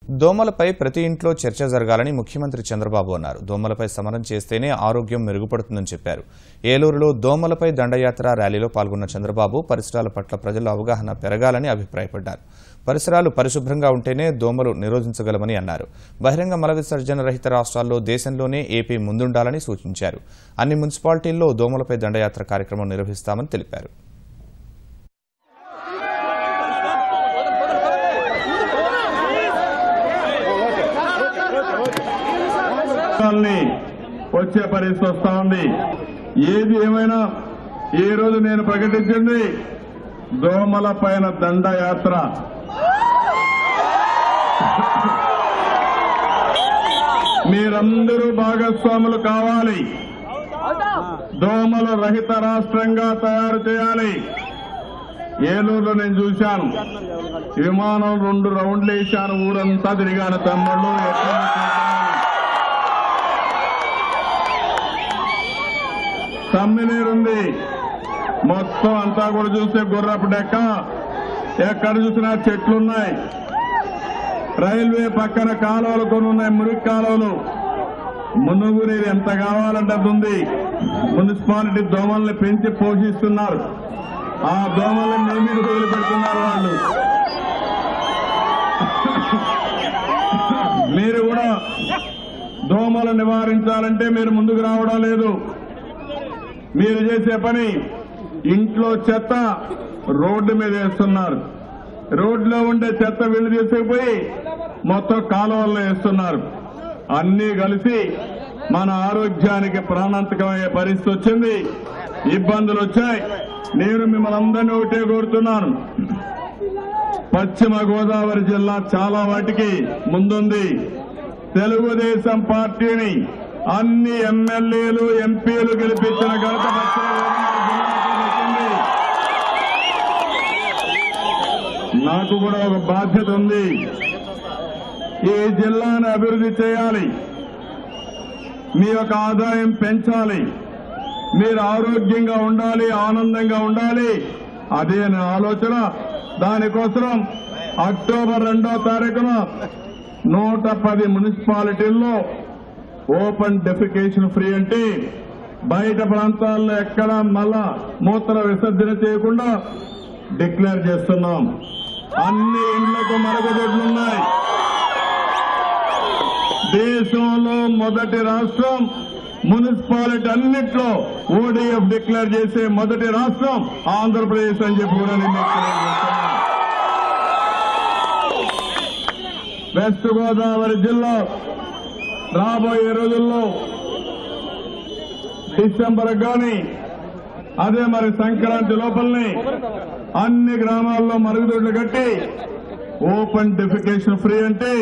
దోమలపై ప్రతి ఇంట్లో చర్చ జరగాలని ముఖ్యమంత్రి చంద్రబాబు అన్నారు. దోమలపై సమరం చేస్తేనే ఆరోగ్యం మెరుగుపడుతుందని చెప్పారు. ఏలూరులో దోమలపై దండయాత్ర ర్యాలీలో పాల్గొన్న చంద్రబాబు పరిసరాల పట్ల ప్రజల అవగాహన పెరగాలని అభిప్రాయపడ్డారు. పరిసరాలు పరిశుభ్రంగా ఉంటేనే దోమలు నిరోధించగలమని అన్నారు. బహిరంగ మల విసర్జన రహిత రాష్ట్రాల్లో దేశంలోనే ఏపీ ముందుండాలని సూచించారు. అన్ని మున్సిపాలిటీల్లో దోమలపై దండయాత్ర కార్యక్రమం నిర్వహిస్తామని తెలిపారు. వచ్చే పరిస్థితి వస్తా ఉంది. ఏది ఏమైనా ఈ రోజు నేను ప్రకటించింది దోమల పైన దండయాత్ర. మీరందరూ భాగస్వాములు కావాలి. దోమల రహిత రాష్ట్రంగా తయారు చేయాలి. ఏలూరులో నేను చూశాను, విమానం 2 రౌండ్లు వేశాను, ఊరంతా తిరిగాను. తమ్ముళ్ళు తమ్మినీరుంది, మొత్తం అంతా కూడా చూస్తే గుర్రపు డెక్క, ఎక్కడ చూసినా చెట్లున్నాయి. రైల్వే పక్కన కాలువలు కొన్ని ఉన్నాయి, మురికి కాలువలు. మునుగు నీరు ఎంత కావాలంటే అది ఉంది. మున్సిపాలిటీ దోమల్ని పెంచి పోషిస్తున్నారు. ఆ దోమల్ని మీ మీద వదిలిపెడుతున్నారు వాళ్ళు. మీరు కూడా దోమలు నివారించాలంటే మీరు ముందుకు రావడం లేదు. మీరు చేసే పని ఇంట్లో చెత్త రోడ్డు మీద వేస్తున్నారు. రోడ్లో ఉండే చెత్త వీళ్ళు తీసుకుపోయి మొత్తం కాలువల్లో వేస్తున్నారు. అన్నీ కలిసి మన ఆరోగ్యానికి ప్రాణాంతకమయ్యే పరిస్థితి వచ్చింది. ఇబ్బందులు వచ్చాయి. నేను మిమ్మల్ని అందరినీ ఒకటే కోరుతున్నాను, పశ్చిమ గోదావరి జిల్లా చాలా వాటికి ముందుంది. తెలుగుదేశం పార్టీని అన్ని ఎమ్మెల్యేలు ఎంపీలు గెలిపించిన ఘనత పశ్చిమ గోదావరి జిల్లాకు. నాకు కూడా ఒక బాధ్యత ఉంది. ఈ జిల్లాను అభివృద్ధి చేయాలి, మీ యొక్క ఆదాయం పెంచాలి, మీరు ఆరోగ్యంగా ఉండాలి, ఆనందంగా ఉండాలి. అదే నా ఆలోచన. దానికోసం అక్టోబర్ 2వ తారీఖున 110 మున్సిపాలిటీల్లో ఓపెన్ డెఫికేషన్ ఫ్రీ అంటే బయట ప్రాంతాల్లో ఎక్కడ మళ్ళా మూత్ర విసర్జన చేయకుండా డిక్లేర్ చేస్తున్నాం. అన్ని ఇండ్లకు మరుగుదొడ్లున్నాయి. దేశంలో మొదటి రాష్ట్రం మున్సిపాలిటీ అన్నిట్లో ఓడీఎఫ్ డిక్లేర్ చేసే మొదటి రాష్ట్రం ఆంధ్రప్రదేశ్ అని చెప్పి కూడా నేను డిక్లేర్ చేస్తున్నాను. వెస్ట్ గోదావరి జిల్లా రాబోయే రోజుల్లో డిసెంబర్ కానీ అదే మరి సంక్రాంతి లోపలనే అన్ని గ్రామాల్లో మరుగుదొడ్లు కట్టి ఓపెన్ డెఫికేషన్ ఫ్రీ అంటే